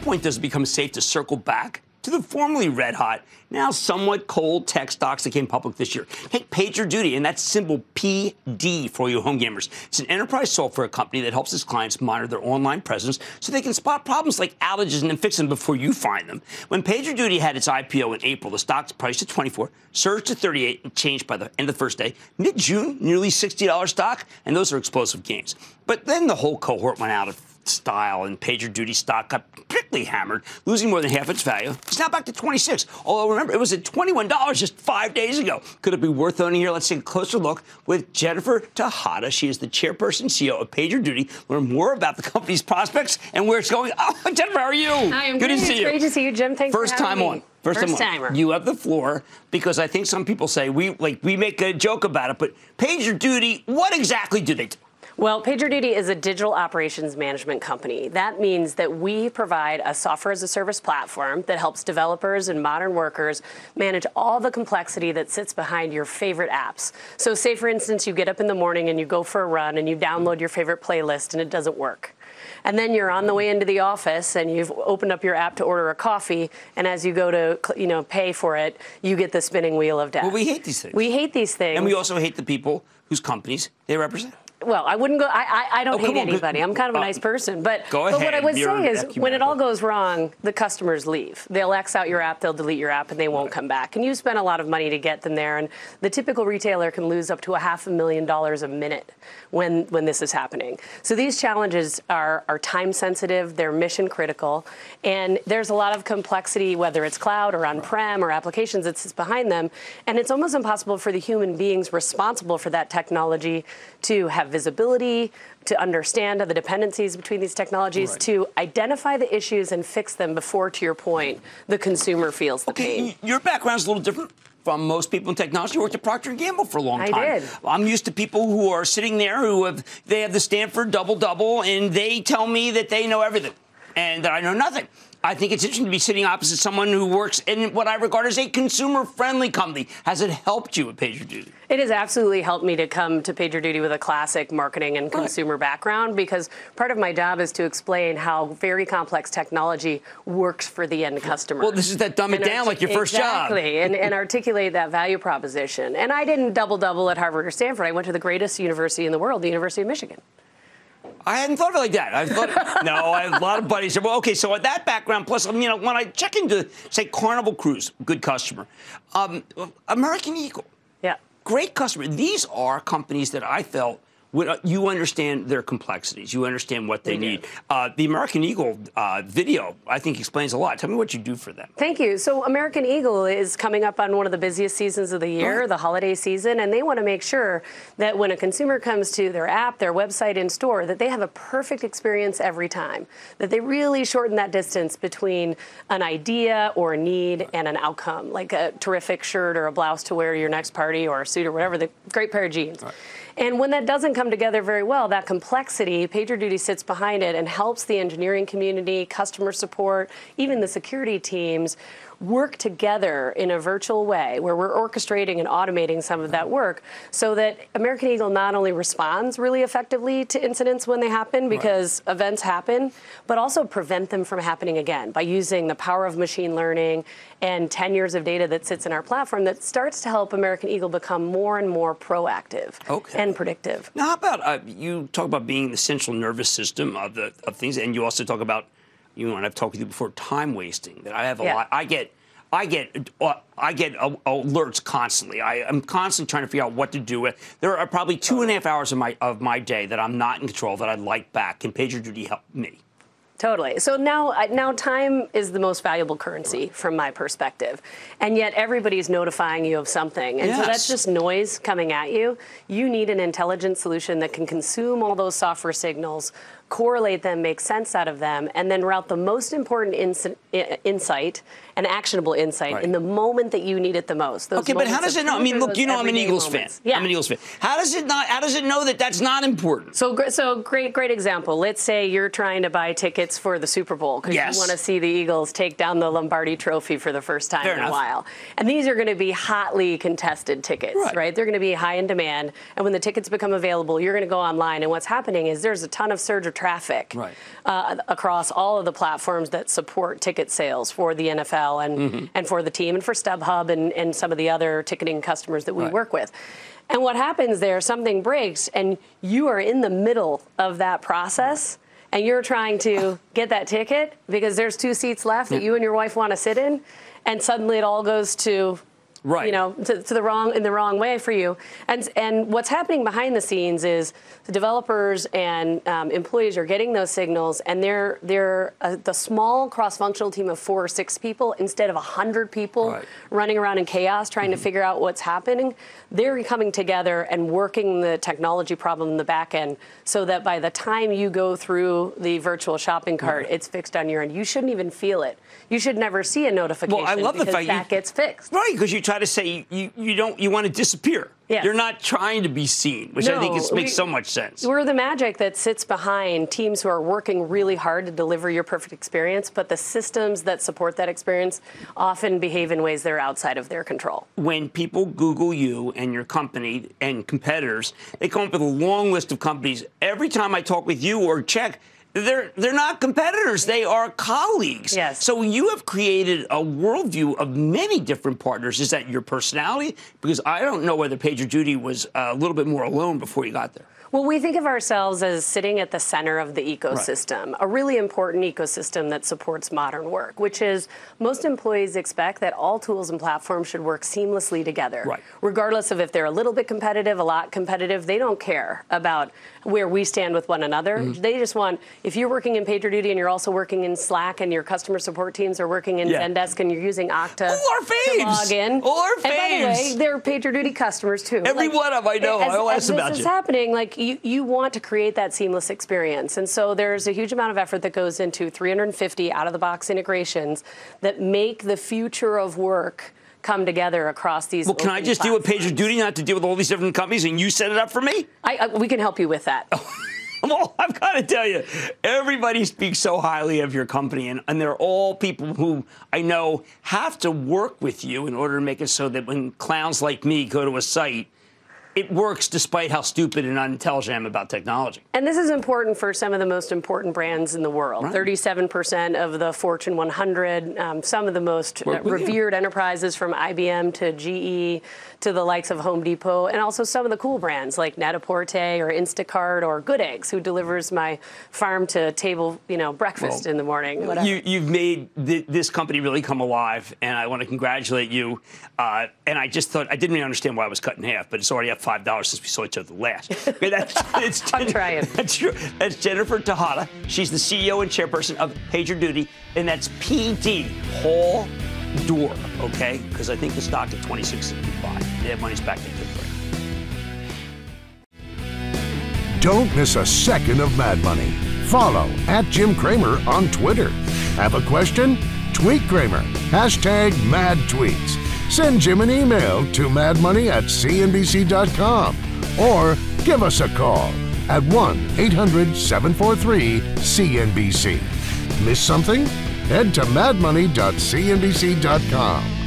what point does it become safe to circle back to the formerly red-hot, now somewhat cold tech stocks that came public this year? Take PagerDuty, and that's symbol PD for you home gamers. It's an enterprise software company that helps its clients monitor their online presence so they can spot problems like outages and then fix them before you find them. When PagerDuty had its IPO in April, the stock's priced at 24, surged to 38, and changed by the end of the first day. Mid-June, nearly $60 stock, and those are explosive gains. But then the whole cohort went out of style, and PagerDuty stock got particularly hammered, losing more than half its value. It's now back to 26. Although, remember, it was at $21 just 5 days ago. Could it be worth owning here? Let's take a closer look with Jennifer Tejada. She is the chairperson CEO of PagerDuty. Learn more about the company's prospects and where it's going. Oh, Jennifer, how are you? Hi, I'm good to see you. Great to see you, Jim. Thanks First for having time me. on. First timer. You have the floor, because I think some people say we make a joke about it, but PagerDuty, what exactly do they do? Well, PagerDuty is a digital operations management company. That means that we provide a software as a service platform that helps developers and modern workers manage all the complexity that sits behind your favorite apps. So say, for instance, you get up in the morning and you go for a run and you download your favorite playlist and it doesn't work. And then you're on the way into the office and you've opened up your app to order a coffee, and as you go to pay for it, you get the spinning wheel of death. Well, we hate these things. We hate these things. And we also hate the people whose companies they represent. Well, I wouldn't go. I don't hate anybody. I'm kind of a nice person. But what I would say is, when it all goes wrong, the customers leave. They'll X out your app, they'll delete your app, and they won't come back. And you spend a lot of money to get them there. And the typical retailer can lose up to $500,000 a minute when this is happening. So these challenges are time sensitive. They're mission critical. And there's a lot of complexity, whether it's cloud or on-prem or applications that sits behind them. And it's almost impossible for the human beings responsible for that technology to have visibility, to understand the dependencies between these technologies, to identify the issues and fix them before, to your point, the consumer feels the pain. Your background's a little different from most people in technology. You worked at Procter & Gamble for a long time. I did. I'm used to people who are sitting there they have the Stanford double-double, and they tell me that they know everything and that I know nothing. I think it's interesting to be sitting opposite someone who works in what I regard as a consumer-friendly company. Has it helped you at PagerDuty? It has absolutely helped me to come to PagerDuty with a classic marketing and consumer background, because part of my job is to explain how very complex technology works for the end customer. Well, this is that dumb it down like your first job. Exactly, and articulate that value proposition. And I didn't double-double at Harvard or Stanford. I went to the greatest university in the world, the University of Michigan. I hadn't thought of it like that. I have a lot of buddies. Well, okay, so with that background, plus, when I check into, say, Carnival Cruise, good customer, American Eagle, great customer. These are companies that I felt you understand their complexities. You understand what they need. The American Eagle video, I think, explains a lot. Tell me what you do for them. Thank you. So American Eagle is coming up on one of the busiest seasons of the year, the holiday season, and they want to make sure that when a consumer comes to their app, their website, in store, that they have a perfect experience every time, that they really shorten that distance between an idea or a need and an outcome, like a terrific shirt or a blouse to wear to your next party, or a suit or whatever, the great pair of jeans. And when that doesn't come together very well, that complexity, PagerDuty sits behind it and helps the engineering community, customer support, even the security teams work together in a virtual way where we're orchestrating and automating some of that work, so that American Eagle not only responds really effectively to incidents when they happen, because events happen, but also prevent them from happening again by using the power of machine learning and 10 years of data that sits in our platform that starts to help American Eagle become more and more proactive and predictive. Now, how about you talk about being the central nervous system of things, and you also talk about, and I've talked with you before, time wasting. That I have a lot. I get alerts constantly. I'm constantly trying to figure out what to do with. There are probably 2.5 hours of my day that I'm not in control, that I'd like back. Can PagerDuty help me? Totally. So now time is the most valuable currency from my perspective. And yet everybody's notifying you of something. And so that's just noise coming at you. You need an intelligent solution that can consume all those software signals, correlate them, make sense out of them, and then route the most important insight, an actionable insight, in the moment that you need it the most. Okay, but how does it know? I mean, look, I'm an Eagles fan. I'm an Eagles fan. How does it know that that's not important? So great example. Let's say you're trying to buy tickets for the Super Bowl because you want to see the Eagles take down the Lombardi Trophy for the first time in a while. And these are going to be hotly contested tickets, right? They're going to be high in demand. And when the tickets become available, you're going to go online. And what's happening is there's a ton of surge or traffic across all of the platforms that support ticket sales for the NFL and for the team and for StubHub and some of the other ticketing customers that we work with. And what happens there, something breaks, and you are in the middle of that process, and you're trying to get that ticket because there's 2 seats left that you and your wife want to sit in, and suddenly it all goes to to the wrong way for you. And what's happening behind the scenes is the developers and employees are getting those signals, and they're the small cross-functional team of 4 or 6 people instead of 100 people running around in chaos trying to figure out what's happening. They're coming together and working the technology problem in the back end so that by the time you go through the virtual shopping cart, it's fixed on your end. You shouldn't even feel it. You should never see a notification. Well, I love the fact that gets fixed. Right, because you try to say you want to disappear. Yes. You're not trying to be seen, which I think makes so much sense. We're the magic that sits behind teams who are working really hard to deliver your perfect experience, but the systems that support that experience often behave in ways that are outside of their control. When people Google you and your company and competitors, they come up with a long list of companies. Every time I talk with you or check, they're not competitors. They are colleagues. Yes. So you have created a worldview of many different partners. Is that your personality? Because I don't know whether PagerDuty was a little bit more alone before you got there. Well, we think of ourselves as sitting at the center of the ecosystem, a really important ecosystem that supports modern work, which is most employees expect that all tools and platforms should work seamlessly together. Regardless of if they're a little bit competitive, a lot competitive, they don't care about where we stand with one another. They just want, if you're working in PagerDuty and you're also working in Slack and your customer support teams are working in Zendesk and you're using Okta to log in. All our faves. And by the way, they're PagerDuty customers too. Every one of them, I know. I'll ask about you. As this is happening, like you want to create that seamless experience. And so there's a huge amount of effort that goes into 350 out-of-the-box integrations that make the future of work come together across these. Well, can I just deal with PagerDuty, not to deal with all these different companies, and you set it up for me? We can help you with that. Well, I've got to tell you, everybody speaks so highly of your company, and they're all people who I know have to work with you in order to make it so that when clowns like me go to a site, it works despite how stupid and unintelligent I am about technology. And this is important for some of the most important brands in the world. 37% of the Fortune 100, some of the most revered enterprises from IBM to GE to the likes of Home Depot, and also some of the cool brands like Net-a-Porter or Instacart or Good Eggs, who delivers my farm-to-table breakfast in the morning. You've made this company really come alive, and I want to congratulate you. And I just thought, I didn't really understand why I was cut in half, but it's already up $5 since we saw each other last. I'm trying. That's true. That's Jennifer Tejada. She's the CEO and chairperson of PagerDuty, and that's PD, Paul Door, okay? Because I think the stock at $26.65. They have money's back in good for it. Don't miss a second of Mad Money. Follow @Jim Cramer on Twitter. Have a question? Tweet Cramer. #MadTweets. Send Jim an email to madmoney@cnbc.com or give us a call at 1-800-743-CNBC. Miss something? Head to madmoney.cnbc.com.